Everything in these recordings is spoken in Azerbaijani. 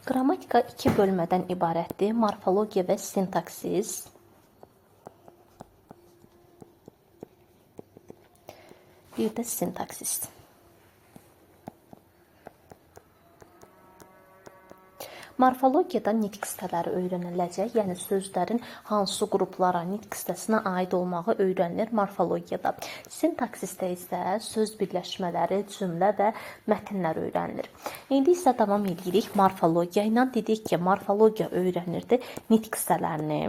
Qrammatika iki bölmədən ibarətdir. Morfologiya və sintaksis. Bir də sintaksis. Morfologiyada nitq hissələri öyrəniləcək, yəni sözlərin hansı qruplara, nitq hissəsinə aid olmağı öyrənilir morfologiyada. Sintaksisdə isə söz birləşmələri, cümlə və mətnlər öyrənilir. İndi isə davam edirik morfologiya ilə. Dedik ki, morfologiya öyrənirdi nitq hissələrini.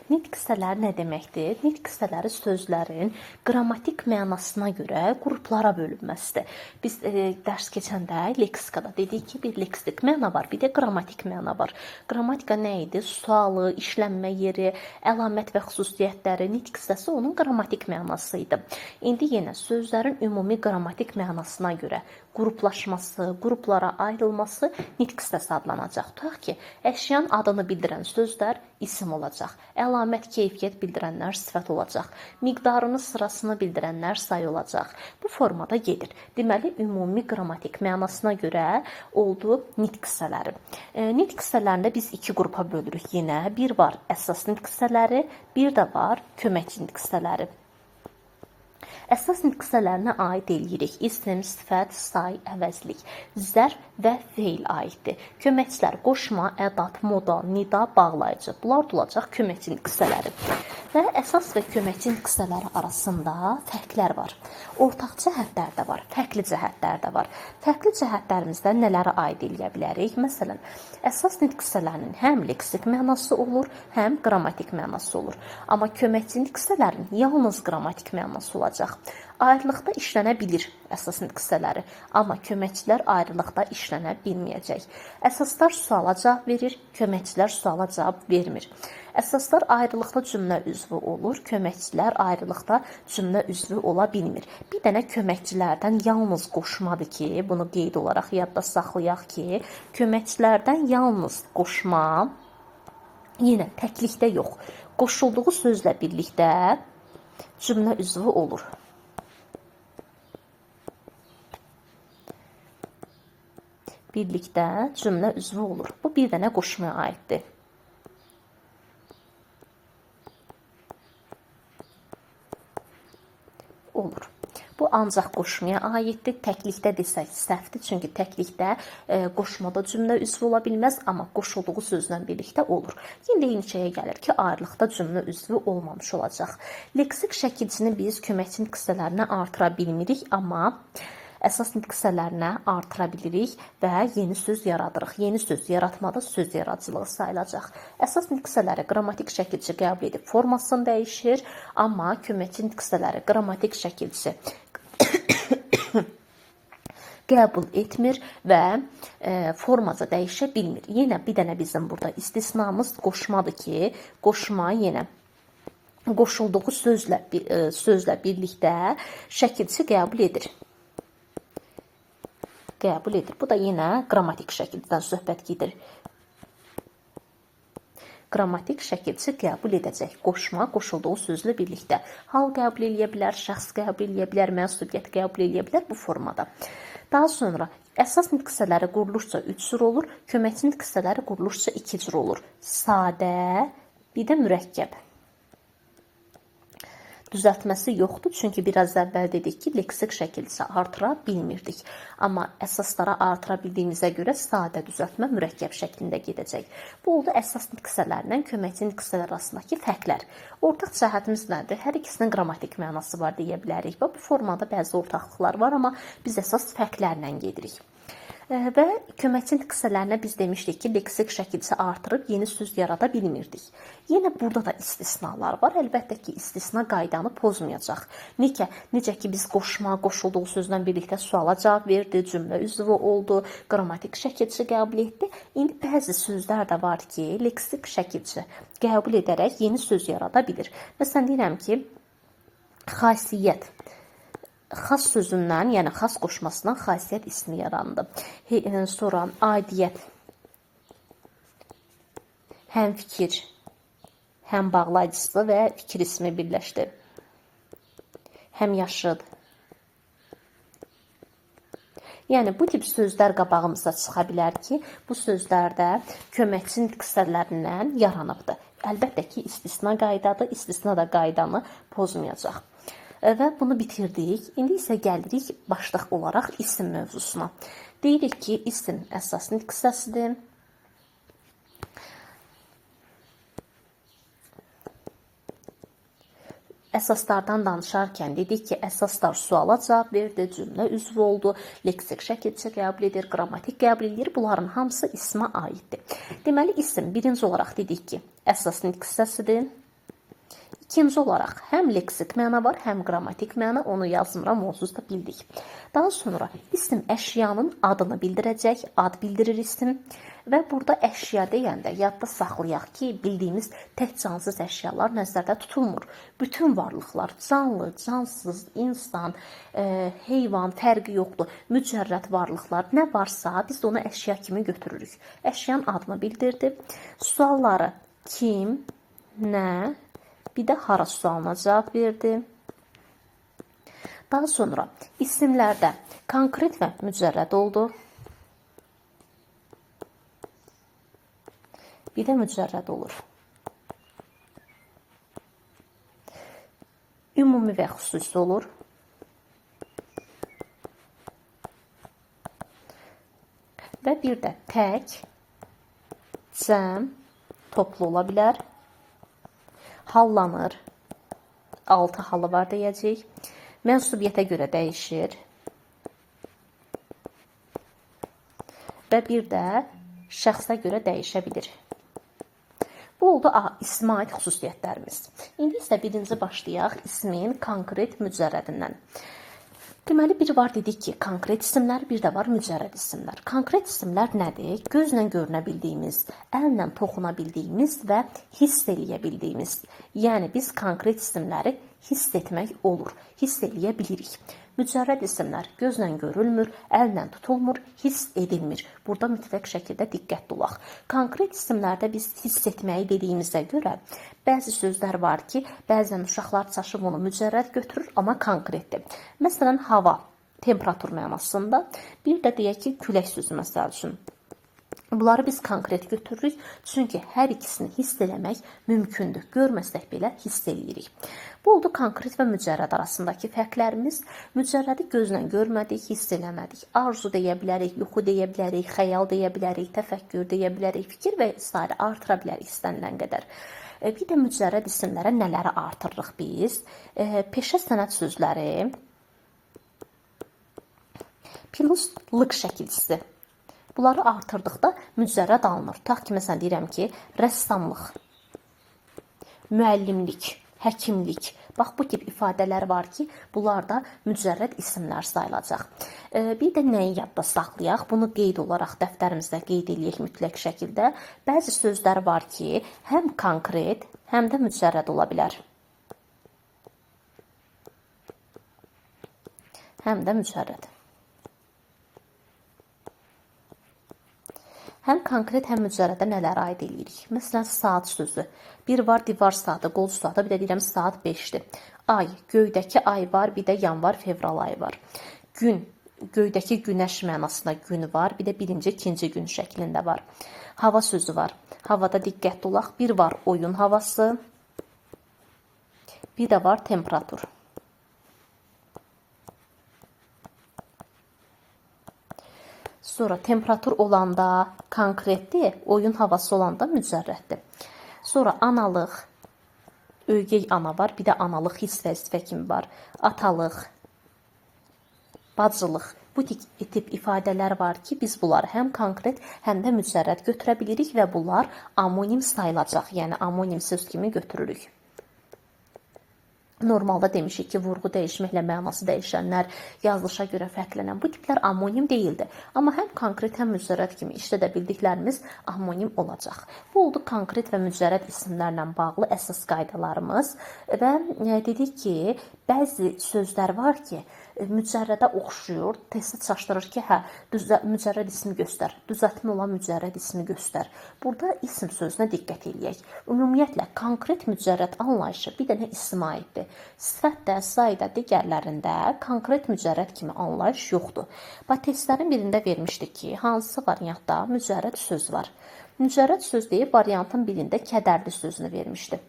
Nitq hissələri nə deməkdir? Nitq hissələri sözlərin qrammatik mənasına görə qruplara bölünməsidir. Biz dərs keçəndə leksikada dedik ki, bir leksik məna var, bir də qrammatik məna var. Qrammatika nə idi? Sualı, işlənmə yeri, əlamət və xüsusiyyətləri, nitq hissəsi onun qrammatik mənası idi. İndi yenə sözlərin ümumi qrammatik mənasına görə qruplaşması, qruplara ayrılması nitq hissəsi adlanacaq. Tutaq ki, əşyanın adını bildirən sözlər isim olacaq. Əlamət, keyfiyyət bildirənlər sifət olacaq. Miqdarını, sırasını bildirənlər say olacaq. Bu formada gedir. Deməli, ümumi qrammatik mənasına görə oldu nitq hissələri. Nitq hissələrində biz iki qrupa bölürük yenə. Bir var əsas nitq hissələri, bir də var köməkçi nitq hissələri. Əsas nitq hissələrinə aid eləyirik. İsim, sifət, say, əvəzlik, zərf və feil aiddir. Köməkçilər qoşma, ədat, moda, nida, bağlayıcı. Bunlar olacaq köməkçi nitq hissələri. Və əsas və köməkçi nitq hissələri arasında fərqlər var. Ortaq cəhətlər də var, fərqli cəhətlər də var. Fərqli cəhətlərimizdə nələrə aid eləyə bilərik? Məsələn, əsas nitq hissələrinin həm leksik mənası olur, həm qrammatik mənası olur. Amma köməkçi nitq hissələrinin yalnız qrammatik mənası olacaq. Ayrılıqda işlənə bilir əsas nitq hissələri, amma köməkçilər ayrılıqda işlənə bilməyəcək. Əsaslar suala cavab verir, köməkçilər suala cavab vermir. Əsaslar ayrılıqda cümlə üzvü olur, köməkçilər ayrılıqda cümlə üzvü ola bilmir. Bir dənə köməkçilərdən yalnız qoşmadır ki, bunu qeyd olaraq yadda saxlayaq ki, köməkçilərdən yalnız qoşma, yenə təklikdə yox, qoşulduğu sözlə birlikdə cümlə üzvü olur. Birlikdə cümlə üzvü olur. Bu bir dənə qoşmaya aiddir. Olur. Bu ancaq qoşmaya aiddir. Təklikdə desək səhvdir. Çünki təklikdə qoşmada cümlə üzvü ola bilməz, amma qoşulduğu sözlə birlikdə olur. Yenə eyni şeyə gəlir ki, ayrılıqda cümlə üzvü olmamış olacaq. Leksik şəkilçini biz köməkçi nitq hissələrinə artıra bilmirik, amma əsas nitq hissələrinə artıra bilirik və yeni söz yaradırıq. Yeni söz yaratmada söz yaradıcılığı sayılacaq. Əsas nitq hissələri qrammatik şəkilçi qəbul edib formasını dəyişir, amma köməkçi nitq hissələri qrammatik şəkilçi qəbul etmir və formaca dəyişə bilmir. Yenə bir dənə bizim burada istisnamız qoşmadır ki, qoşma yenə qoşulduğu sözlə birlikdə şəkilçi qəbul edir. Bu da yenə qrammatik şəkildən söhbət gedir. Qrammatik şəkilçi qəbul edəcək. Qoşma, qoşulduğu sözlə birlikdə. Hal qəbul edə bilər, şəxs qəbul edə bilər, mənsubiyyət qəbul edə bilər bu formada. Daha sonra əsas nitq hissələri quruluşca 3 cür olur, köməkçi nitq hissələri quruluşca 2 cür olur. Sadə, bir də mürəkkəb. Düzəltməsi yoxdur, çünki biraz əvvəl dedik ki, leksik şəkilçi artıra bilmirdik. Amma əsaslara artıra bildiyimizə görə sadə düzəltmə mürəkkəb şəklində gedəcək. Bu oldu əsas nitq hissələrlə köməkçi nitq hissələr arasındakı fərqlər. Ortaq cəhətimiz nədir? Hər ikisinin qrammatik mənası var deyə bilərik. Bu formada bəzi ortaqlıqlar var, amma biz əsas fərqlərlə gedirik. Və köməkçi nitq hissələrinə biz demişdik ki, leksik şəkilçi artırıb yeni söz yarada bilmirdik. Yenə burada da istisnalar var. Əlbəttə ki, istisna qaydanı pozmayacaq. Necə ki, biz qoşma, qoşulduğu sözlə birlikdə suala cavab verdi, cümlə üzvü oldu, qrammatik şəkilçi qəbul etdi. İndi bəzi sözlər də var ki, leksik şəkilçi qəbul edərək yeni söz yarada bilir. Məsələn, deyirəm ki, xasiyyət. Xas sözündən, yəni xas qoşmasından xasiyyət ismi yarandı. Sonra aidiyyət, həm fikir, həm bağlayıcısı və fikir ismi birləşdi. Həm yaşıd, Yəni bu tip sözlər qabağımıza çıxa bilər ki, bu sözlərdə köməkçi nitq hissələrindən yaranıbdır. Əlbəttə ki, istisna qaydadır. İstisna da qaydanı pozmayacaq. Və bunu bitirdik. İndi isə gəlirik başlıq olaraq isim mövzusuna. Deyirik ki, isim əsas nitq hissəsidir. Əsaslardan danışarkən dedik ki, əsaslar suala cavab verdi, cümlə üzvü oldu, leksik şəkilçi qəbul edir, qrammatik qəbul edir. Bunların hamısı ismə aiddir. Deməli, isim birinci olaraq dedik ki, əsas nitq hissəsidir. İkinci olaraq həm leksik məna var, həm qrammatik məna, onu yazmıram, onsuz da bildik. Daha sonra isim əşyanın adını bildirəcək, ad bildirir isim. Və burada əşya deyəndə yadda saxlayaq ki, bildiyimiz tək cansız əşyalar nəzərdə tutulmur. Bütün varlıqlar, canlı, cansız, insan, heyvan, fərqi yoxdur. Mücərrəd varlıqlar nə varsa biz onu əşya kimi götürürük. Əşyanın adını bildirdi. Sualları kim, nə, bir də hara sualına cavab verdi. Daha sonra isimlərdə konkret və mücərrəd oldu. Bir də mücərrəd olur. Ümumi və xüsusi olur. Və bir də tək, cəm, toplu ola bilər. Hallanır. 6 halı var deyəcək. Mənsubiyyətə görə dəyişir. Və bir də şəxsə görə dəyişə bilir. Bu oldu ismə aid xüsusiyyətlərimiz. İndi isə birinci başlayaq ismin konkret mücərrədindən. Deməli, bir var dedik ki, konkret isimlər, bir də var mücərrəd isimlər. Konkret isimlər nədir? Gözlə görünə bildiyimiz, əllə toxuna bildiyimiz və hiss eləyə bildiyimiz. Yəni, biz konkret isimləri hiss etmək olur, hiss eləyə bilirik. Mücərrəd isimlər gözlə görülmür, əllə tutulmur, hiss edilmir. Burada mütləq şəkildə diqqətli olaq. Konkret isimlərdə biz hiss etməyi dediyimizə görə bəzi sözlər var ki, bəzən uşaqlar çaşıb onu mücərrəd götürür, amma konkretdir. Məsələn, hava, temperatur mənasında, bir də deyək ki, külək sözü məsəl üçün. Bunları biz konkret götürürük, çünki hər ikisini hiss eləmək mümkündür. Görməsək belə hiss eləyirik. Bu oldu konkret və mücərrəd arasındakı fərqlərimiz. Mücərrədi gözlə görmədik, hiss eləmədik. Arzu deyə bilərik, yuxu deyə bilərik, xəyal deyə bilərik, təfəkkür deyə bilərik, fikir və s. artıra bilərik istənilən qədər. Bir də mücərrəd isimlərə nələri artırırıq biz? Peşə sənət sözləri, plus lıq şəkilçisi. Bunları artırdıqda mücərrəd alınır. Tutaq ki, məsələn, deyirəm ki, rəssamlıq, müəllimlik, həkimlik. Bax, bu tip ifadələr var ki, bunlar da mücərrəd isimlər sayılacaq. Bir də nəyi yadda saxlayaq? Bunu qeyd olaraq dəftərimizdə qeyd edək mütləq şəkildə. Bəzi sözlər var ki, həm konkret, həm də mücərrəd ola bilər. Həm də mücərrəd. Həm konkret, həm mücərrədə nələr aid edirik? Məsələn, saat sözü. Bir var divar saatı, qol saatı, bir də deyirəm saat 5-dir. Ay, göydəki ay var, bir də yanvar, fevral ayı var. Gün, göydəki günəş mənasında gün var, bir də birinci, ikinci gün şəklində var. Hava sözü var. Havada diqqətli olaq. Bir var oyun havası, bir də var temperatur. Sonra temperatur olanda konkretdir, oyun havası olanda mücərrəddir. Sonra analıq, ögey ana var, bir də analıq hiss vəzifə kimi var. Atalıq, bacılıq. Bu tip ifadələr var ki, biz bunları həm konkret, həm də mücərrəd götürə bilirik və bunlar amonim sayılacaq, yəni amonim söz kimi götürürük. Normalda demişik ki, vurğu dəyişməklə mənası dəyişənlər, yazılışa görə fərqlənən bu tiplər amonim deyildi. Amma həm konkret, həm mücərrəd kimi işlədə bildiklərimiz amonim olacaq. Bu oldu konkret və mücərrəd isimlərlə bağlı əsas qaydalarımız və dedik ki, bəzi sözlər var ki, mücərrədə oxşuyur. Testi çaşdırır ki, hə, mücərrəd ismi göstər. Düzəltmə olan mücərrəd ismi göstər. Burada isim sözünə diqqət eləyək. Ümumiyyətlə konkret mücərrəd anlayışı bir dənə isimə aiddir. Sifətdə, sayda, digərlərində konkret mücərrəd kimi anlayış yoxdur. Testlərin birində vermişdik ki, hansı variantda mücərrəd söz var. Mücərrəd söz deyib variantın birində kədərli sözünü vermişdi.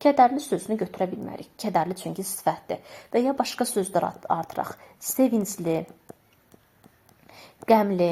Kədərli sözünü götürə bilmərik. Kədərli çünki sifətdir. Və ya başqa sözlər artıraq. Sevincli, qəmli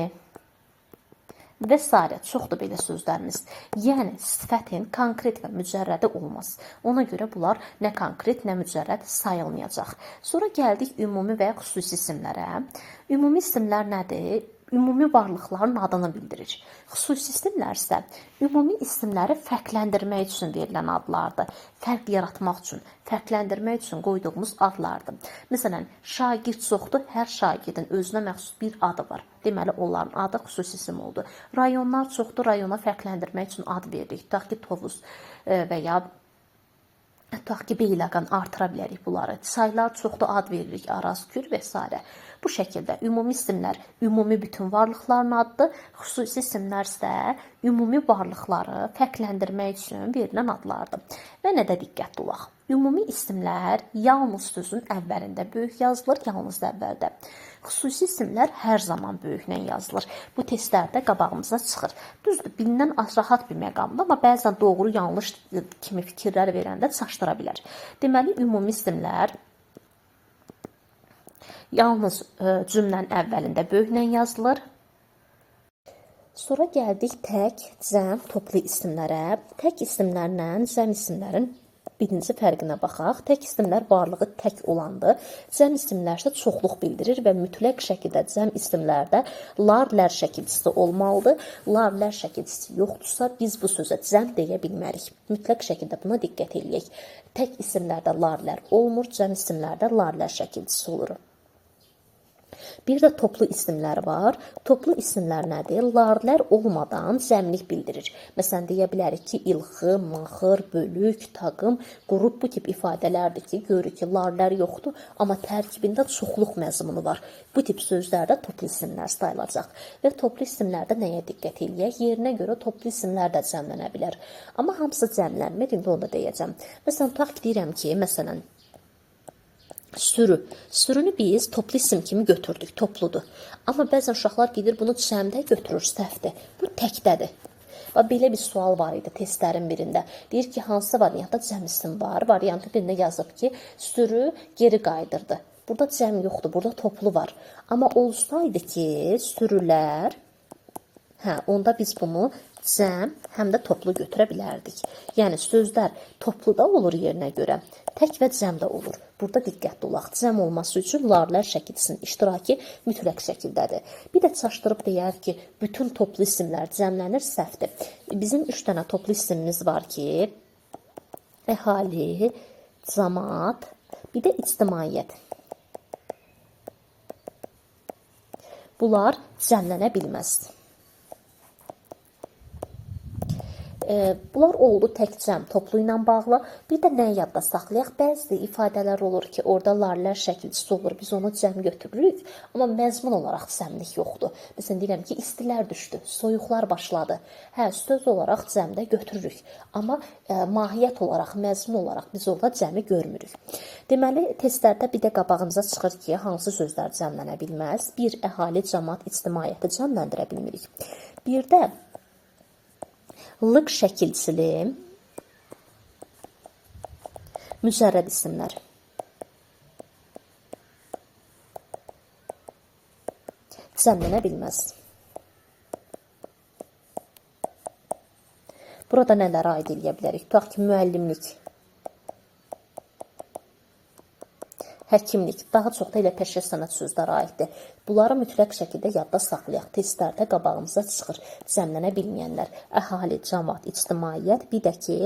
və s. Çoxdur belə sözlərimiz. Yəni, sifətin konkret və mücərrədi olmaz. Ona görə bunlar nə konkret, nə mücərrəd sayılmayacaq. Sonra gəldik ümumi və ya xüsusi isimlərə. Ümumi isimlər nədir? Ümumi varlıqların adını bildirir. Xüsusi isimlər isə ümumi isimləri fərqləndirmək üçün verilən adlardır. Fərq yaratmaq üçün, fərqləndirmək üçün qoyduğumuz adlardır. Məsələn, şagird çoxdur, hər şagirdin özünə məxsus bir adı var. Deməli, onların adı xüsusi isim oldu. Rayonlar çoxdur, rayona fərqləndirmək üçün ad veririk. Tutaq ki, Tovuz və ya tutaq ki, Beyləqan artıra bilərik bunları. Çaylar çoxdur, ad veririk, Araz, Kür və s. Bu şəkildə ümumi isimlər ümumi bütün varlıqların adıdır, xüsusi isimlər isə ümumi varlıqları fərqləndirmək üçün verilən adlardır. Və nədə diqqətli olaq? Ümumi isimlər yalnız sözün əvvəlində böyük yazılır, yalnız əvvəldə. Xüsusi isimlər hər zaman böyüklə yazılır. Bu testlərdə qabağımıza çıxır. Düzdür, bilinən rahat bir məqamdır, amma bəzən doğru, yanlış kimi fikirlər verəndə çaşdıra bilər. Deməli, ümumi isimlər yalnız cümlənin əvvəlində böyüklə yazılır. Sonra gəldik tək, cəm, toplu isimlərə. Tək isimlərlə cəm isimlərin birinci fərqinə baxaq. Tək isimlər varlığı tək olandır. Cəm isimlər isə çoxluq bildirir və mütləq şəkildə cəm isimlərdə lar, lər şəkilçisi olmalıdır. Lar, lər şəkilçisi yoxdursa, biz bu sözə cəm deyə bilmərik. Mütləq şəkildə buna diqqət eləyək. Tək isimlərdə lar, lər olmur, cəm isimlərdə lar, lər şəkilçisi olur. Bir də toplu isimlər var. Toplu isimlər nədir? Larlər olmadan cəmlik bildirir. Məsələn, deyə bilərik ki, ilxı, maxır, bölük, taqım, qrup bu tip ifadələrdir ki, görürük ki, larlər yoxdur, amma tərkibində çoxluq məzmunu var. Bu tip sözlərdə toplu isimlər sayılacaq. Və toplu isimlərdə nəyə diqqət eləyək? Yerinə görə toplu isimlər də cəmlənə bilər. Amma hamısı cəmlənmir, indi onu da deyəcəm. Məsələn, tutaq ki, deyirəm ki, məsələn, sürü. Sürünü biz toplu isim kimi götürdük, topludur. Amma bəzən uşaqlar gedir bunu cəmdə götürür, səhvdir. Bu təkdədir. Və belə bir sual var idi testlərin birində. Deyir ki, hansı variantda cəm isim var? Variantın birində yazıb ki, sürü geri qaydırdı. Burada cəm yoxdur, burada toplu var. Amma olsaydı ki, sürülər, onda biz bunu cəm həm də toplu götürə bilərdik. Yəni, sözlər topluda olur yerinə görə, tək və cəmdə olur. Burada diqqətli olaq. Cəm olması üçün larlər şəkilçisinin iştirakı mütləq şəkildədir. Bir də çaşdırıb deyər ki, bütün toplu isimlər cəmlənir, səhvdir. Bizim 3 dənə toplu isimimiz var ki, əhali, cəmaət, bir də ictimaiyyət. Bunlar cəmlənə bilməz. Bunlar oldu tək cəm toplu ilə bağlı. Bir də nəyə yadda saxlayaq? Bəzi ifadələr olur ki, orada larlər şəkilçisi olur. Biz onu cəm götürürük, amma məzmun olaraq cəmlik yoxdur. Məsələn, deyirəm ki, istilər düşdü, soyuqlar başladı. Söz olaraq cəmdə götürürük, amma mahiyyət olaraq, məzmun olaraq biz orada cəmi görmürük. Deməli, testlərdə bir də qabağımıza çıxır ki, hansı sözlər cəmlənə bilməz? Bir, əhali, cəmaət, ictimaiyyəti cəmləndirə bilmirik. Bir də lıq şəkilçili mücərrəd isimlər. Cəmlənə bilməz. Burada nələrə aid eləyə bilərik? Tutaq ki, müəllimlik, həkimlik, daha çox da elə peşə sənət sözləri aiddir. Bunları mütləq şəkildə yadda saxlayaq. Testlərdə qabağımıza çıxır cəmlənə bilməyənlər. Əhali, cəmaət, ictimaiyyət, bir də ki,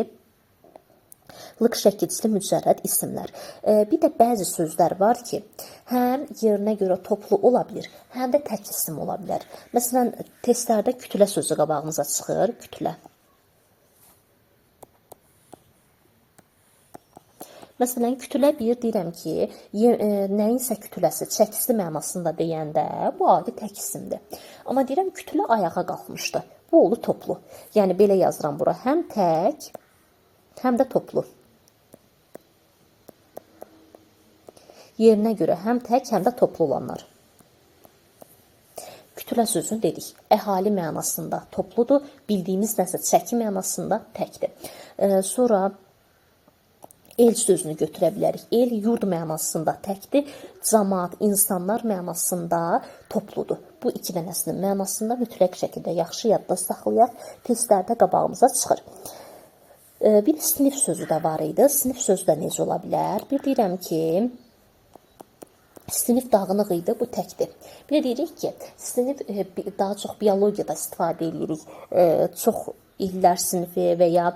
lıq şəkilçili mücərrəd isimlər. Bir də bəzi sözlər var ki, həm yerinə görə toplu ola bilir, həm də tək isim ola bilər. Məsələn, testlərdə kütlə sözü qabağımıza çıxır, kütlə. Məsələn, kütlə bir deyirəm ki, nəyinsə kütləsi, çəkisi mənasında deyəndə bu adi tək isimdir. Amma deyirəm kütlə ayağa qalxmışdı. Bu oldu toplu. Yəni belə yazıram bura. Həm tək, həm də toplu. Yerinə görə həm tək, həm də toplu olanlar. Kütlə sözünü dedik. Əhali mənasında topludur. Bildiyimiz nəsə çəki mənasında təkdir. Sonra el sözünü götürə bilərik. El, yurd mənasında təkdir. Cəmaət, insanlar mənasında topludur. Bu iki dənəsinin mənasında mütləq şəkildə yaxşı yadda saxlayaq. Testlərdə qabağımıza çıxır. Bir sinif sözü də var idi. Sinif sözü də necə ola bilər? Bir deyirəm ki, sinif dağınıq idi, bu təkdir. Bir deyirik ki, sinif daha çox biologiyada istifadə edirik. Çox illər sinifi və ya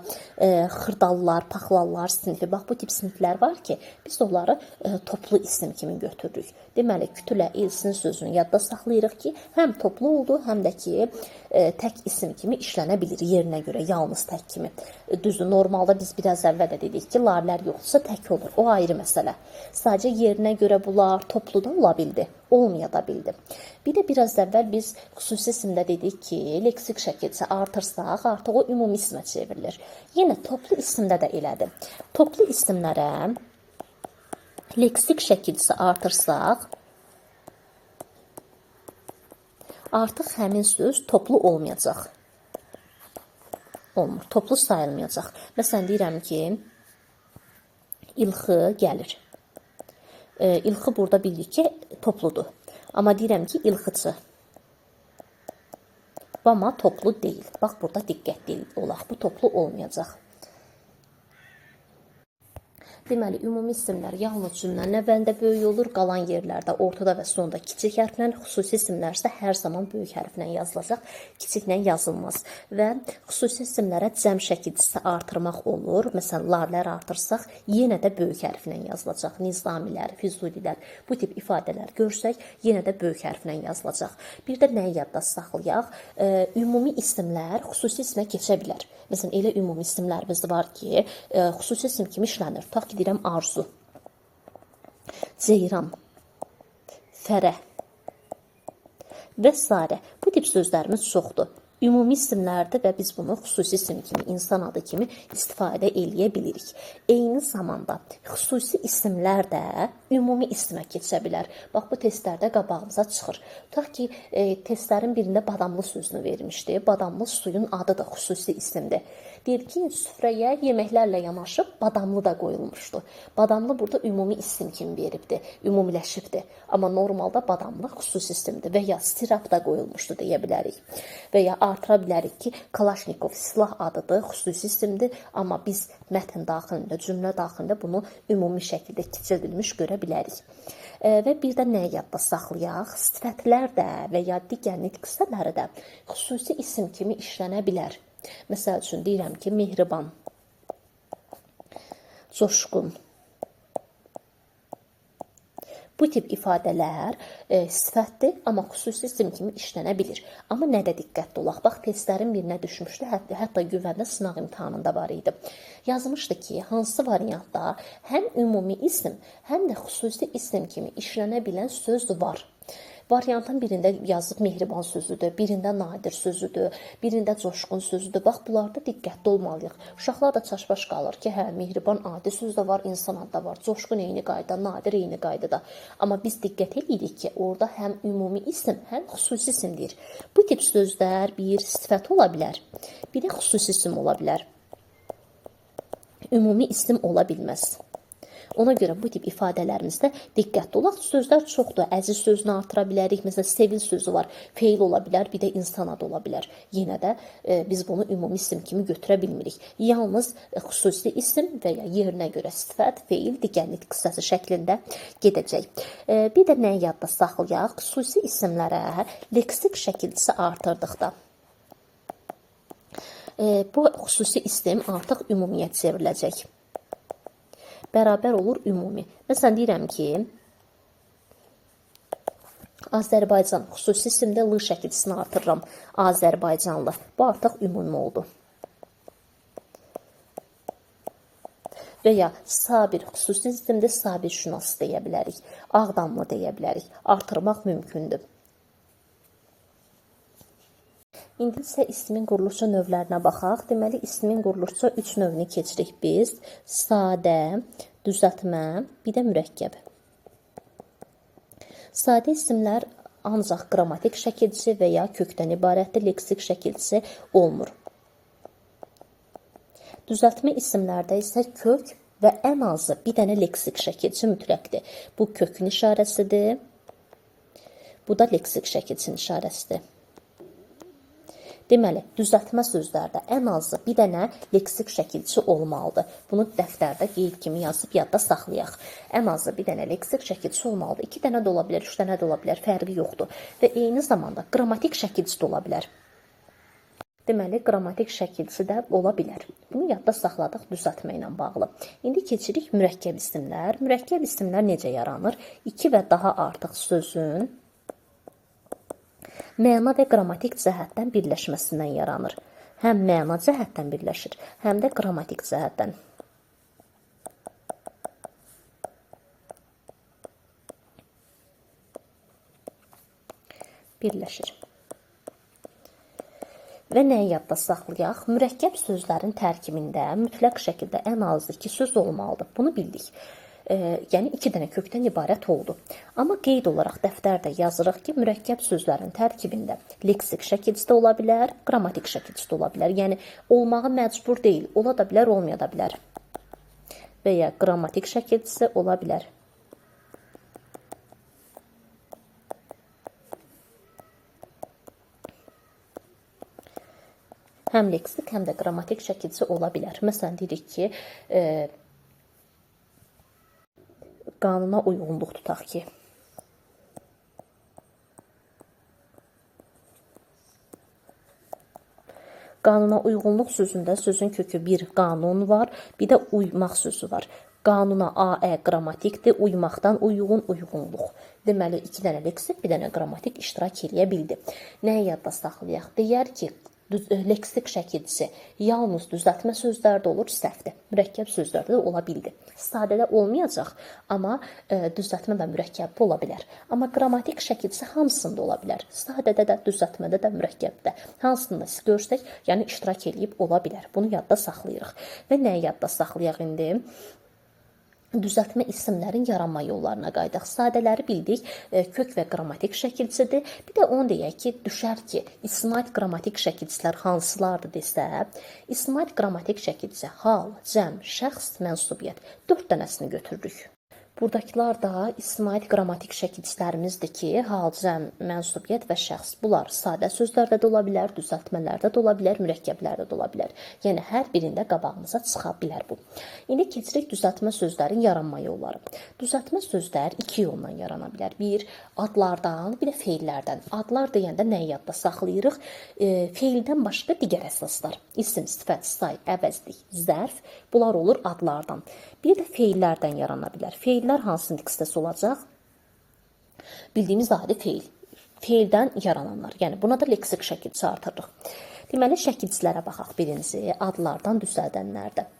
xırdallar, paxlallar sinifi. Bax, bu tip siniflər var ki, biz onları toplu isim kimi götürürük. Deməli, kütlə, el, sinif sözünü yadda saxlayırıq ki, həm toplu oldu, həm də ki, tək isim kimi işlənə bilir yerinə görə, yalnız tək kimi. Düzdür, normalda biz biraz əvvəl də dedik ki, larlər yoxdursa tək olur. O ayrı məsələ. Sadəcə yerinə görə bunlar toplu da ola bildi, olmaya da bildi. Bir də biraz əvvəl biz xüsusi isimdə dedik ki, leksik şəkildə artırsaq, artıq o ümumi ismə çevrilir. Yenə toplu isimdə də elədir. Toplu isimlərə leksik şəkildə artırsaq, artıq həmin söz toplu olmayacaq. Olmur, toplu sayılmayacaq. Məsələn, deyirəm ki, ilxı gəlir. İlxı burada bildik ki, topludur. Amma deyirəm ki, ilxıcı. Amma toplu deyil. Bax, burada diqqətli olaq. Bu toplu olmayacaq. Deməli, ümumi isimlər yalnız cümlənin əvvəlində böyük olur, qalan yerlərdə ortada və sonda kiçik hərflə, xüsusi isimlər isə hər zaman böyük hərflə yazılacaq, kiçiklə yazılmaz. Və xüsusi isimlərə cəm şəkildə artırmaq olur. Məsələn, larlər artırsaq, yenə də böyük hərflə yazılacaq. Nizamilər, füzulilər, bu tip ifadələr görsək, yenə də böyük hərflə yazılacaq. Bir də nəyi yadda saxlayaq? Ümumi isimlər xüsusi ismə keçə bilər. Məsələn, elə ümumi isimlərimiz var ki, xüsusi isim kimi işlənir. Tutaq ki, deyirəm arzu, ceyran, fərə və s. Bu tip sözlərimiz çoxdur. Ümumi isimlərdir və biz bunu xüsusi isim kimi, insan adı kimi istifadə eləyə bilirik. Eyni zamanda xüsusi isimlər də ümumi ismə keçə bilər. Bax, bu testlərdə qabağımıza çıxır. Tutaq ki, testlərin birində badamlı sözünü vermişdi. Badamlı suyun adı da xüsusi isimdir. Deyir ki, süfrəyə yeməklərlə yanaşı badamlı da qoyulmuşdu. Badamlı burada ümumi isim kimi veribdir, ümumiləşibdir. Amma normalda badamlı xüsusi isimdir və ya sirap da qoyulmuşdu deyə bilərik. Və ya artıra bilərik ki, Kalaşnikov silah adıdır, xüsusi isimdir. Amma biz mətn daxilində, cümlə daxilində bunu ümumi şəkildə keçirilmiş görə bilərik. Və bir də nəyə yadda saxlayaq? Sifətlər də və ya digər nitq hissələri də xüsusi isim kimi işlənə bilər. Məsəl üçün deyirəm ki, mehriban, coşqun. Bu tip ifadələr sifətdir, amma xüsusi isim kimi işlənə bilir. Amma nədə diqqətli olaq? Bax, testlərin birinə düşmüşdü, hətta güvəndə sınaq imtahanında var idi. Yazmışdı ki, hansı variantda həm ümumi isim, həm də xüsusi isim kimi işlənə bilən söz var. Variantın birində yazıb mehriban sözüdür, birində nadir sözüdür, birində coşqun sözüdür. Bax, bunlarda diqqətli olmalıyıq. Uşaqlar da çaşbaş qalır ki, hə, mehriban adi söz də var, insan adı da var. Coşqun eyni qayda, nadir eyni qaydada. Amma biz diqqət edirik ki, orada həm ümumi isim, həm xüsusi isim deyir. Bu tip sözlər bir sifət ola bilər, bir də xüsusi isim ola bilər. Ümumi isim ola bilməz. Ona görə bu tip ifadələrimizdə diqqətli olaq. Sözlər çoxdur. Əziz sözünü artıra bilərik. Məsələn, sevil sözü var. Feil ola bilər, bir də insan adı ola bilər. Yenə də biz bunu ümumi isim kimi götürə bilmirik. Yalnız xüsusi isim və ya yerinə görə sifət, feil, digər nitq hissəsi şəklində gedəcək. Bir də nəyi yadda saxlayaq? Xüsusi isimlərə leksik şəkildə artırdıqda bu xüsusi isim artıq ümumiyyət çevriləcək. Bərabər olur ümumi. Məsələn, deyirəm ki, Azərbaycan xüsusi isimdə l şəkilçisini artırıram. Azərbaycanlı. Bu artıq ümumi oldu. və ya Sabir xüsusi isimdir, Sabir şünas deyə bilərik. Ağdamlı deyə bilərik. Artırmaq mümkündür. İndi isə ismin quruluşu növlərinə baxaq. Deməli, ismin quruluşu 3 növünü keçirik biz. Sadə, düzəltmə, bir də mürəkkəb. Sadə isimlər ancaq qrammatik şəkilçisi və ya kökdən ibarətdir, leksik şəkilçisi olmur. Düzəltmə isimlərdə isə kök və ən azı bir dənə leksik şəkilçi mütləqdir. Bu kökün işarəsidir. Bu da leksik şəkilçinin işarəsidir. Deməli, düzəltmə sözlərdə ən azı bir dənə leksik şəkilçi olmalıdır. Bunu dəftərdə qeyd kimi yazıb yadda saxlayaq. Ən azı bir dənə leksik şəkilçi olmalıdır. 2 dənə də ola bilər, 3 dənə də ola bilər, fərqi yoxdur. Və eyni zamanda qrammatik şəkilçi də ola bilər. Deməli, qrammatik şəkilçi də ola bilər. Bunu yadda saxladıq düzəltmə ilə bağlı. İndi keçirik mürəkkəb isimlər. Mürəkkəb isimlər necə yaranır? 2 və daha artıq sözün məna və qrammatik cəhətdən birləşməsindən yaranır. Həm məna cəhətdən birləşir, həm də qrammatik cəhətdən. Birləşir. Və nəyi yadda saxlayaq? Mürəkkəb sözlərin tərkibində mütləq şəkildə ən az 2 söz olmalıdır. Bunu bildik. Yəni 2 dənə kökdən ibarət oldu. Amma qeyd olaraq dəftərdə yazırıq ki, mürəkkəb sözlərin tərkibində leksik şəkilçisi də ola bilər, qrammatik şəkilçisi də ola bilər. Yəni olmağı məcbur deyil, ola da bilər, olmaya da bilər. Və ya qrammatik şəkilçisi ola bilər. Həm leksik, həm də qrammatik şəkilçisi ola bilər. Məsələn, deyirik ki, qanuna uyğunluq tutaq ki. Qanuna uyğunluq sözündə sözün kökü bir qanun var, bir də uymaq sözü var. Qanuna A-ə qrammatikdir, uymaqdan uyğun, uyğunluq. Deməli, 2 dənə leksik, bir dənə qrammatik iştirak edə bildi. Nəyi yadda saxlayaq? Deyər ki, leksik şəkilçisi yalnız düzəltmə sözlərdə olur, səhvdir. Mürəkkəb sözlərdə də ola bildi. Sadədə olmayacaq, amma düzəltmə və mürəkkəbdə ola bilər. Amma qrammatik şəkilçisi hamısında ola bilər. Sadədə də, düzəltmədə də, mürəkkəbdə. Hansında görsək, yəni iştirak edib ola bilər. Bunu yadda saxlayırıq. Və nəyi yadda saxlayaq indi? Düzəltmə isimlərin yaranma yollarına qayıdaq. Sadələri bildik, kök və qrammatik şəkilçisidir. Bir də onu deyək ki, düşər ki, isnad qrammatik şəkilçilər hansılardır desə, isnad qrammatik şəkilçisi hal, cəm, şəxs, mənsubiyyət 4 dənəsini götürürük. Buradakılar da isnad qrammatik şəkilçilərimizdir ki, hal, cəm, mənsubiyyət və şəxs. Bunlar sadə sözlərdə də ola bilər, düzəltmələrdə də ola bilər, mürəkkəblərdə də ola bilər. Yəni, hər birində qabağımıza çıxa bilər bu. İndi keçirik düzəltmə sözlərin yaranma yolları. Düzəltmə sözlər 2 yolla yarana bilər. Bir, adlardan, bir də feillərdən. Adlar deyəndə nəyi yadda saxlayırıq? Feildən başqa digər əsaslar. İsim, sifət, say, əvəzlik, zərf. Bunlar olur adlardan. Bir də feillərdən yarana bilər. Feillər hansı hissəsi olacaq? Bildiyimiz adi feil. Feildən yarananlar. Yəni, buna da leksik şəkilçisi artırırıq. Deməli, şəkilçilərə baxaq birinci. Adlardan düzəldənlərdə.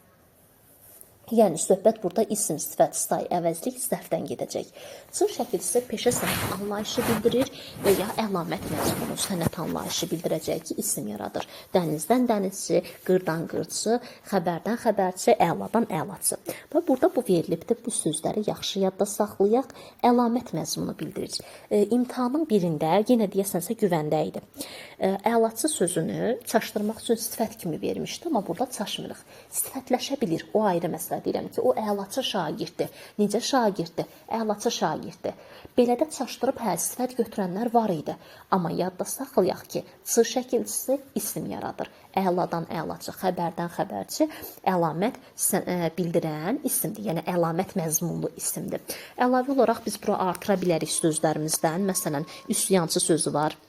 Yəni, söhbət burada isim, sifət, say, əvəzlik, zərfdən gedəcək. C şəkilçisi peşə sənət anlayışı bildirir və ya əlamət məzmunu sənət anlayışı bildirəcək ki, isim yaradır. Dənizdən dənizçi, qırdan qırçı, xəbərdən xəbərçi, əladan əlaçı. Və burada bu verilibdir. Bu sözləri yaxşı yadda saxlayaq. Əlamət məzmunu bildirir. İmtahanın birində, yenə deyəsənsə güvəndə idi. Əlaçı sözünü çaşdırmaq üçün sifət kimi vermişdi, amma burada çaşmırıq. Sifətləşə bilir, o ayrı məsələ. Deyirəm ki, o əlaçı şagirddir. Necə şagirddir? Əlaçı şagirddir. Belə də çaşdırıb sifət götürənlər var idi. Amma yadda saxlayaq ki, C şəkilçisi isim yaradır. Əladan əlaçı, xəbərdən xəbərçi, əlamət bildirən isimdir. Yəni, əlamət məzmunlu isimdir. Əlavə olaraq biz bura artıra bilərik sözlərimizdən. Məsələn, üsyançı sözü var.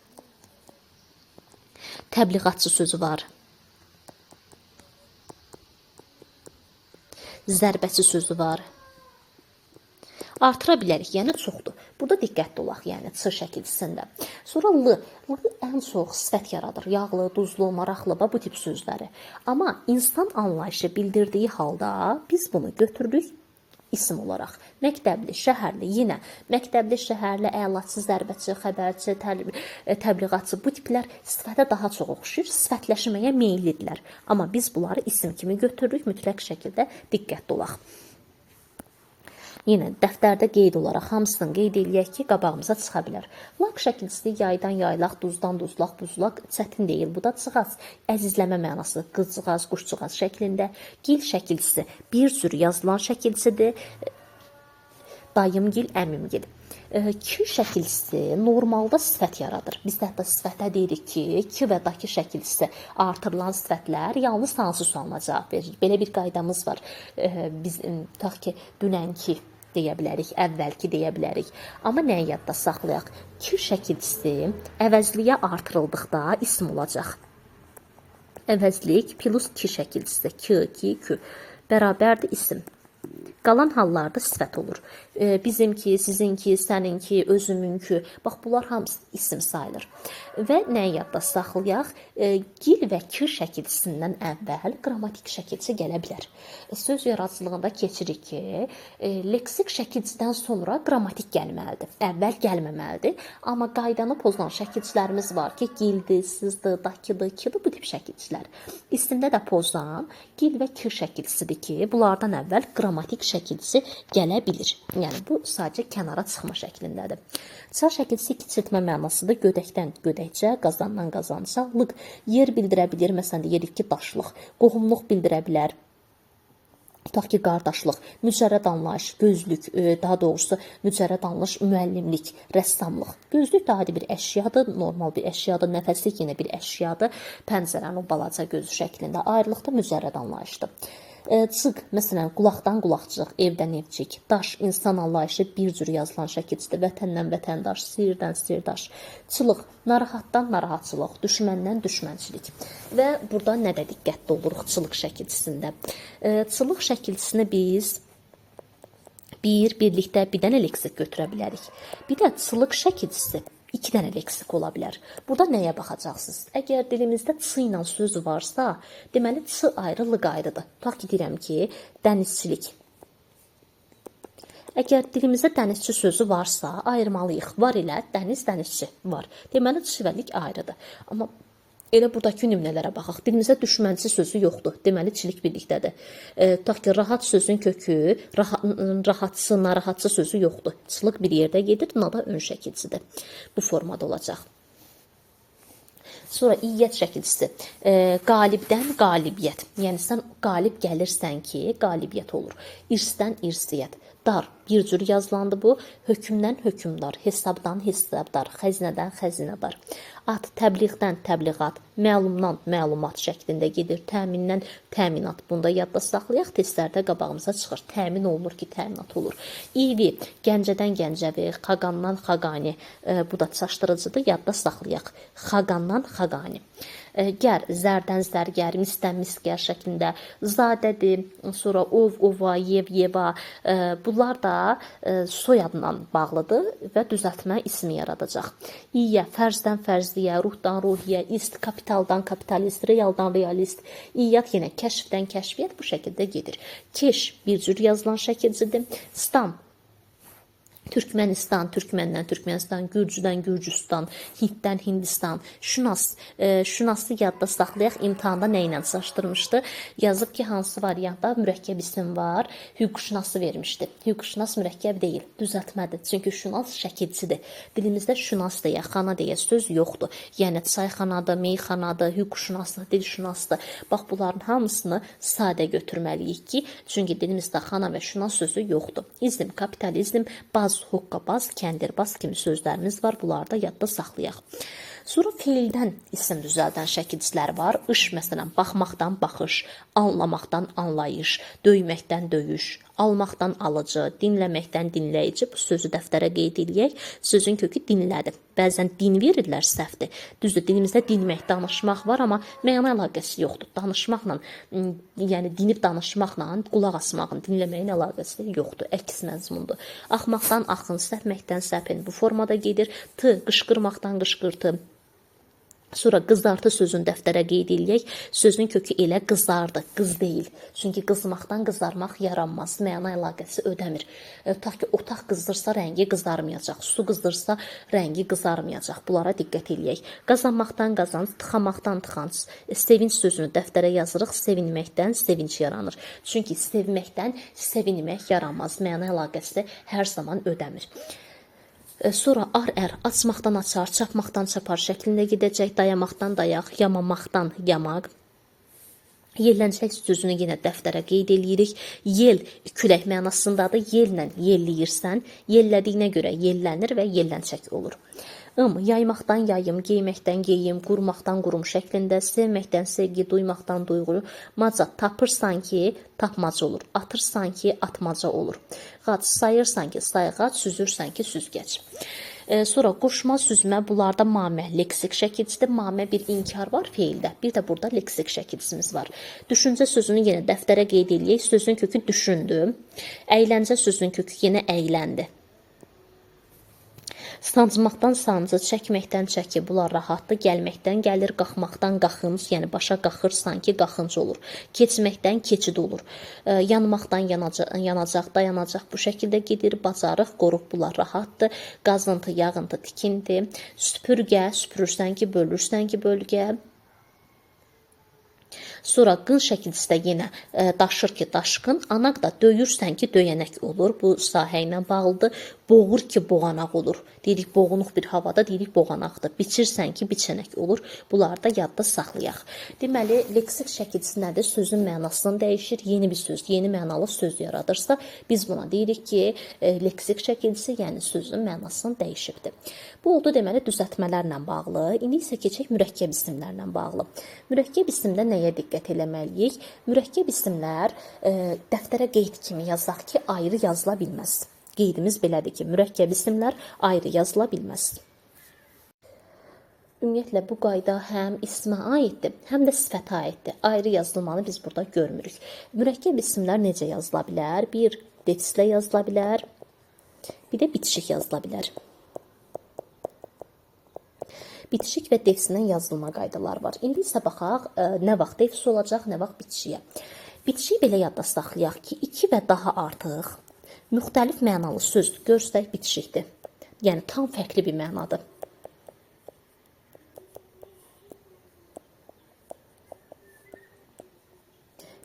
Təbliğatçı sözü var. Zərbəçi sözü var. Artıra bilərik, yəni çoxdur. Burada diqqətli olaq, yəni C şəkilçisində. Sonra l. L ən çox sifət yaradır. Yağlı, duzlu, maraqlı bu tip sözləri. Amma insan anlayışı bildirdiyi halda biz bunu götürürük isim olaraq. Məktəbli, şəhərli, yenə məktəbli, şəhərli, əlaçı, zərbəçi, xəbərçi, təbliğatçı bu tiplər sifətə daha çox oxşuyur, sifətləşməyə meyillidirlər. Amma biz bunları isim kimi götürürük, mütləq şəkildə diqqətli olaq. Yenə dəftərdə qeyd olaraq hamısını qeyd eləyək ki, qabağımıza çıxa bilər. Laq şəkilçisi yaydan yaylaq, duzdan duzlaq, buzlaq çətin deyil. Bu da cığaz, əzizləmə mənası, qızcığaz, quşcuğaz şəklində. Gil şəkilçisi bir cür yazılan şəkilçisidir. Dayımgil, əmimgil. Ki şəkilçisi normalda sifət yaradır. Biz də hətta sifətə deyirik ki, ki və daki şəkilçisi artırılan sifətlər yalnız hansı sualına cavab verir. Belə bir qaydamız var. Biz tutaq ki, dünənki deyə bilərik, əvvəlki deyə bilərik. Amma nəyi yadda saxlayaq? Ki şəkilçisi əvəzliyə artırıldıqda isim olacaq. Əvəzlik plus ki şəkilçisi, ki, kü bərabərdir isim. Qalan hallarda sifət olur. Bizimki, sizinki, səninki, özümünki. Bax, bunlar hamısı isim sayılır. Və nəyi yadda saxlayaq? Gil və ki şəkilçisindən əvvəl qrammatik şəkilçisi gələ bilər. Söz yaradıcılığında keçirik ki, leksik şəkilçisidən sonra qrammatik gəlməlidir. Əvvəl gəlməməlidir. Amma qaydanı pozulan şəkilçilərimiz var ki, gildir, sizdir, dakıdır, kidir, bu tip şəkilçilər. İsimdə də pozulan gil və ki şəkilçisidir ki, bunlardan əvvəl qrammatik şəkilçisi gələ bilir. Yəni, bu sadəcə kənara çıxma şəklindədir. Ça şəkilçisi kiçiltmə mənasıdır. Gödəkdən gödəkcə, qazandan qazanca, lıq yer bildirə bilir. Məsələn, deyirik ki, daşlıq, qohumluq bildirə bilər. Tutaq ki, qardaşlıq, mücərrəd anlayış, gözlük, daha doğrusu mücərrəd anlayış, müəllimlik, rəssamlıq. Gözlük də adi bir əşyadır, normal bir əşyadır, nəfəslik yenə bir əşyadır. Pəncərənin o balaca gözü şəklində ayrılıqda mücərrəd anlayışdır. Çıx, məsələn, qulaqdan qulaqçıq, evdən evcik, daş, insan anlayışı bir cür yazılan şəkilçidir. Vətəndən vətəndaş, sirdən sirdaş. Çılıq, narahatdan narahatçılıq, düşməndən düşmənçilik. Və burada nə də diqqətli oluruq çılıq şəkilçisində? Çılıq şəkilçisini biz birlikdə bir dənə leksik götürə bilərik. Bir də çılıq şəkilçisi 2 dənə leksik ola bilər. Burada nəyə baxacaqsınız? Əgər dilimizdə ç ilə söz varsa, deməli ç ayrı, lıq ayrıdır. Tutaq ki, deyirəm ki, dənizçilik. Əgər dilimizdə dənizçi sözü varsa, ayırmalıyıq. Var ilə dəniz, dənizçi var. Deməli, ç və lik ayrıdır. Amma elə buradakı nümunələrə baxaq. Dilimizdə düşmənçi sözü yoxdur. Deməli, çilik birlikdədir. Tutaq ki, rahat sözün kökü, rahatçı, narahatçı sözü yoxdur. Çılıq bir yerdə gedir, buna da ön şəkilçisidir. Bu formada olacaq. Sonra iyyət şəkilçisi. Qalibdən qalibiyyət. Yəni, sən qalib gəlirsən ki, qalibiyyət olur. İrsdən irsiyyət. Dar, bir cür yazılandı bu. Hökmdən hökümdar, hesabdan hesabdar, xəzinədən xəzinədar. At, təbliğdən təbliğat, məlumdan məlumat şəklində gedir. Təmindən təminat. Bunda yadda saxlayaq, testlərdə qabağımıza çıxır. Təmin olunur ki, təminat olur. İvi, Gəncədən Gəncəvi, Xaqandan Xaqani. Bu da çaşdırıcıdır, yadda saxlayaq. Xaqandan Xaqani. Gər, zərdən zərgər, misdən miskər şəklində. Zadədir, sonra ov, ova, yev, yeva. Bunlar da soyadla bağlıdır və düzəltmə ismi yaradacaq. İyə, fərzdən fərzliyə, ruhdan ruhiyə, ist, kapitaldan kapitalist, realdan realist. İyyat yenə kəşfdən kəşfiyyət bu şəkildə gedir. Keş, bir cür yazılan şəkilcidir. Stam, Türkmənistan, Türkməndən Türkmənistan, Gürcüdən Gürcüstan, Hinddən Hindistan. Şünas, şünası yadda saxlayaq, imtahanda nə ilə çaşdırmışdı? Yazıb ki, hansı variantda mürəkkəb isim var, hüquqşünası vermişdi. Hüquqşünas mürəkkəb deyil, düzəltmədir. Çünki şünas şəkilçidir. Dilimizdə şünas deyə, xana deyə söz yoxdur. Yəni, çayxanadır, meyxanadır, hüquqşünasdır, dilşünasdır. Bax, bunların hamısını sadə götürməliyik ki, çünki dilimizdə xana və şünas sözü yoxdur. İzm, kapitalizm, baz, hoqqabaz, kəndirbaz kimi sözlərimiz var. Bunları da yadda saxlayaq. Sonra feildən isim düzəldən şəkilçilər var. İş, məsələn, baxmaqdan baxış, anlamaqdan anlayış, döyməkdən döyüş, Almaqdan alıcı, dinləməkdən dinləyici. Bu sözü dəftərə qeyd edək. Sözün kökü dinlədi. Bəzən din verirlər, səhvdir. Düzdür, dilimizdə dinmək, danışmaq var, amma məna əlaqəsi yoxdur. Danışmaqla, yəni dinib danışmaqla qulaq asmağın, dinləməyin əlaqəsi yoxdur. Əks məzmundur. Axmaqdan axın, səpməkdən səpin. Bu formada gedir. T, qışqırmaqdan qışqırtı. Sonra qızartı sözün dəftərə qeyd edək. Sözün kökü elə qızardı, qız deyil. Çünki qızmaqdan qızarmaq yaranmaz, məna əlaqəsi ödəmir. Tutaq ki, otaq qızdırsa rəngi qızarmayacaq, su qızdırsa rəngi qızarmayacaq. Bunlara diqqət edək. Qazanmaqdan qazanc, tıxamaqdan tıxanc. Sevinç sözünü dəftərə yazırıq, sevinməkdən sevinç yaranır. Çünki sevməkdən sevinmək yaranmaz, məna əlaqəsi hər zaman ödəmir. Sonra ar-ər, açmaqdan açar, çapmaqdan çapar şəklində gedəcək, dayamaqdan dayaq, yamamaqdan yamaq. Yelləncək sözünü yenə dəftərə qeyd edirik. Yel, külək mənasındadır. Yellə yelləyirsən, yellədiyinə görə yellənir və yelləncək olur. Yaymaqdan yayım, geyməkdən geyim, qurmaqdan qurum şəklində, sevməkdən sevgi, duymaqdan duyğu, maca, tapırsan ki, tapmaca olur, atırsan ki, atmaca olur. Qaç, sayırsan ki, sayğac, süzürsən ki, süzgəc. Sonra qoşma, süzmə, bunlarda mamə leksik şəkilçidir. Mamə bir inkar var feildə. Bir də burada leksik şəkilçimiz var. Düşüncə sözünü yenə dəftərə qeyd edək. Sözün kökü düşündü. Əyləncə sözün kökü yenə əyləndi. Sancmaqdan sancı, çəkməkdən çəki, bunlar rahatdır. Gəlməkdən gəlir, qalxmaqdan qalxınc, yəni başa qalxırsan ki, qalxınc olur. Keçməkdən keçid olur. Yanmaqdan yanacaq, dayanacaq bu şəkildə gedir. Bacarıq, qoruq, bunlar rahatdır. Qazıntı, yağıntı, tikinti. Süpürgə, süpürürsən ki, bölürsən ki, bölgə. Sonra qın şəkilçisi də yenə daşır ki, daşqın. Anaq da döyürsən ki, döyənək olur. Bu sahə ilə bağlıdır. Boğur ki, boğanaq olur. Deyirik, boğunuq bir havada, deyirik, boğanaqdır. Biçirsən ki, biçənək olur. Bunları da yadda saxlayaq. Deməli, leksik şəkilçisi nədir? Sözün mənasını dəyişir. Yeni bir söz, yeni mənalı söz yaradırsa, biz buna deyirik ki, leksik şəkilçisi, yəni sözün mənasını dəyişibdir. Bu oldu deməli düzəltmələrlə bağlı. İndi isə keçək mürəkkəb isimlərlə bağlı. Mürəkkəb isimdə nəyə diqqət eləməliyik? Mürəkkəb isimlər dəftərə qeyd kimi yazaq ki, ayrı yazıla bilməz. Qeydimiz belədir ki, mürəkkəb isimlər ayrı yazıla bilməz. Ümumiyyətlə, bu qayda həm ismə aiddir, həm də sifətə aiddir. Ayrı yazılmanı biz burada görmürük. Mürəkkəb isimlər necə yazıla bilər? Bir, defislə yazıla bilər, bir də bitişik yazıla bilər. Bitişik və defislə yazılma qaydaları var. İndi isə baxaq, nə vaxt defis olacaq, nə vaxt bitişiyə. Bitişik belə yadda saxlayaq ki, 2 və daha artıq müxtəlif mənalı söz görsək bitişikdir. Yəni, tam fərqli bir mənadır.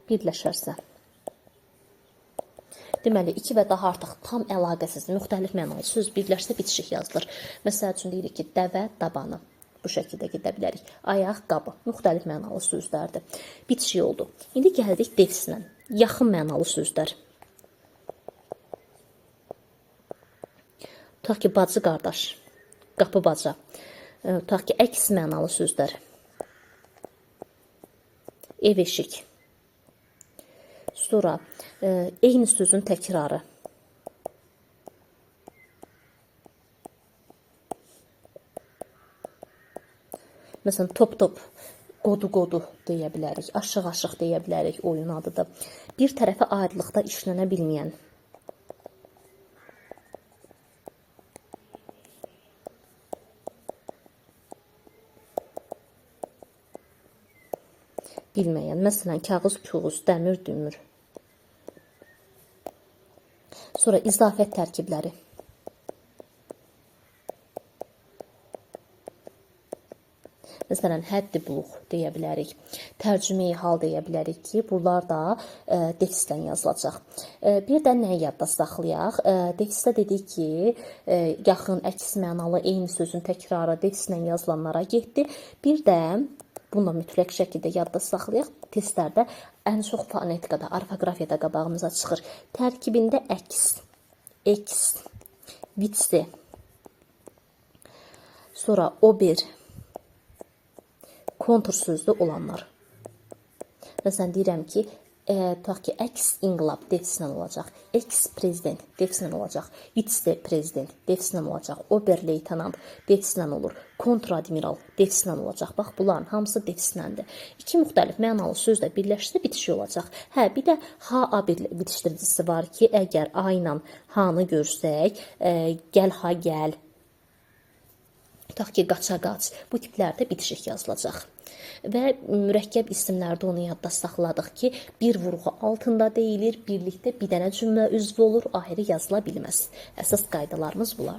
Birləşərsə. Deməli, 2 və daha artıq tam əlaqəsiz, müxtəlif mənalı söz birləşsə bitişik yazılır. Məsəl üçün deyirik ki, dəvə, dabanı. Bu şəkildə gedə bilərik. Ayaq, qabı. Müxtəlif mənalı sözlərdir. Bitişik oldu. İndi gəldik defislə. Yaxın mənalı sözlər. Tutaq ki, bacı, qardaş. Qapı, baca. Tutaq ki, əks mənalı sözlər. Ev, eşik. Sonra eyni sözün təkrarı. Məsələn, top-top, qodu-qodu deyə bilərik, aşıq-aşıq deyə bilərik, oyun adıdır. Bir tərəfə ayrılıqda işlənə bilməyən. Bilməyən, məsələn, kağız-küğüz, dəmir-dümür. Sonra izafət tərkibləri. Məsələn, həddi buluq deyə bilərik. Tərcümeyi hal deyə bilərik ki, bunlar da defislə yazılacaq. Bir də nəyi yadda saxlayaq? Defisdə dedik ki, yaxın, əks mənalı, eyni sözün təkrarı defislə yazılanlara getdi. Bir də bunu mütləq şəkildə yadda saxlayaq. Testlərdə ən çox fonetikada, orfoqrafiyada qabağımıza çıxır. Tərkibində əks, eks, vitsi, sonra ober, kontur sözlü olanlar. Məsələn, deyirəm ki, Tutaq ki, əks-inqilab defisindən olacaq, eks-prezident defisindən olacaq, vitse-prezident defisindən olacaq, ober-leytenant defisindən olur, kontr-admiral defisindən olacaq. Bax, bunların hamısı defisindəndir. İki müxtəlif mənalı sözlə birləşsə bitişik olacaq. Hə, bir də ha bitişdiricisi var ki, əgər a ilə ha-nı görsək, gəl ha gəl, tutaq ki, qaça qaç, bu tiplərdə bitişik yazılacaq. Və mürəkkəb isimlərdə onu yadda saxladıq ki, bir vurğu altında deyilir, birlikdə bir dənə cümlə üzvü olur, ayrı yazıla bilməz. Əsas qaydalarımız bunlar.